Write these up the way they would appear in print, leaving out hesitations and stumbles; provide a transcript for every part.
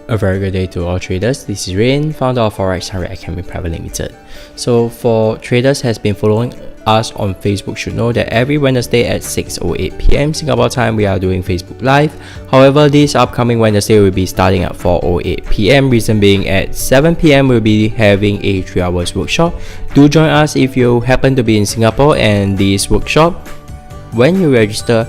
A very good day to all traders. This is Rain, founder of Forex 100 Academy Private Limited. So for traders has been following us on Facebook should know that every Wednesday at 6:08 PM Singapore time we are doing Facebook Live. However, this upcoming Wednesday will be starting at 4:08 PM. Reason being at 7 PM we'll be having a 3 hours workshop. Do join us if you happen to be in Singapore, and this workshop, when you register,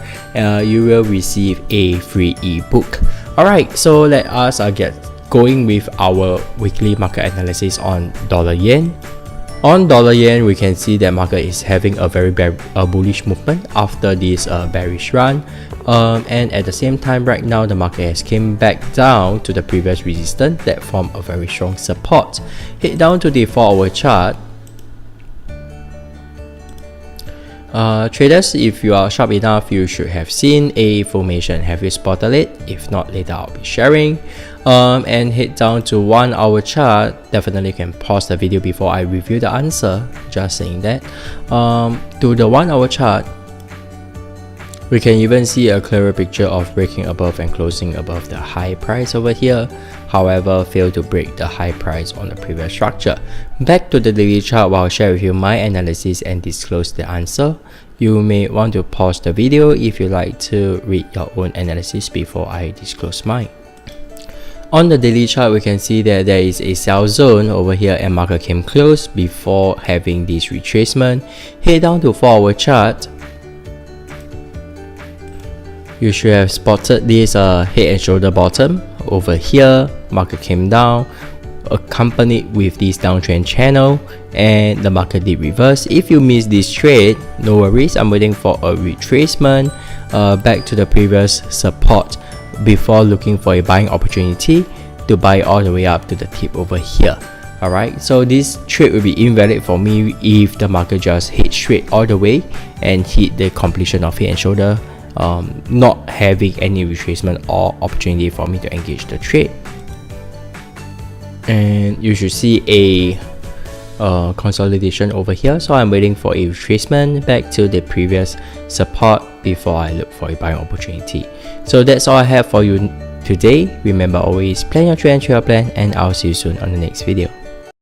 you will receive a free ebook. Alright, so let us get going with our weekly market analysis on dollar yen. On dollar yen, we can see that market is having a very bullish movement after this bearish run, and at the same time right now the market has came back down to the previous resistance that formed a very strong support. Head down to the 4-hour chart. Traders, if you are sharp enough, you should have seen a formation. Have you spotted it? If not, later I'll be sharing. And head down to 1-hour chart. Definitely can pause the video before I review the answer. Just saying that. To the 1-hour chart, we can even see a clearer picture of breaking above and closing above the high price over here. However, failed to break the high price on the previous structure. Back to the daily chart, while I'll share with you my analysis and disclose the answer. You may want to pause the video if you like to read your own analysis before I disclose mine. On the daily chart, we can see that there is a sell zone over here and market came close before having this retracement. Head down to 4-hour chart. You should have spotted this head and shoulder bottom over here. Market came down, accompanied with this downtrend channel, and the market did reverse. If you missed this trade, no worries, I'm waiting for a retracement back to the previous support before looking for a buying opportunity to buy all the way up to the tip over here. Alright, so this trade will be invalid for me if the market just hit straight all the way and hit the completion of head and shoulder, not having any retracement or opportunity for me to engage the trade. And you should see a consolidation over here, so I'm waiting for a retracement back to the previous support before I look for a buying opportunity. So that's all I have for you today. Remember, always plan your trade and trade your plan, and I'll see you soon on the next video.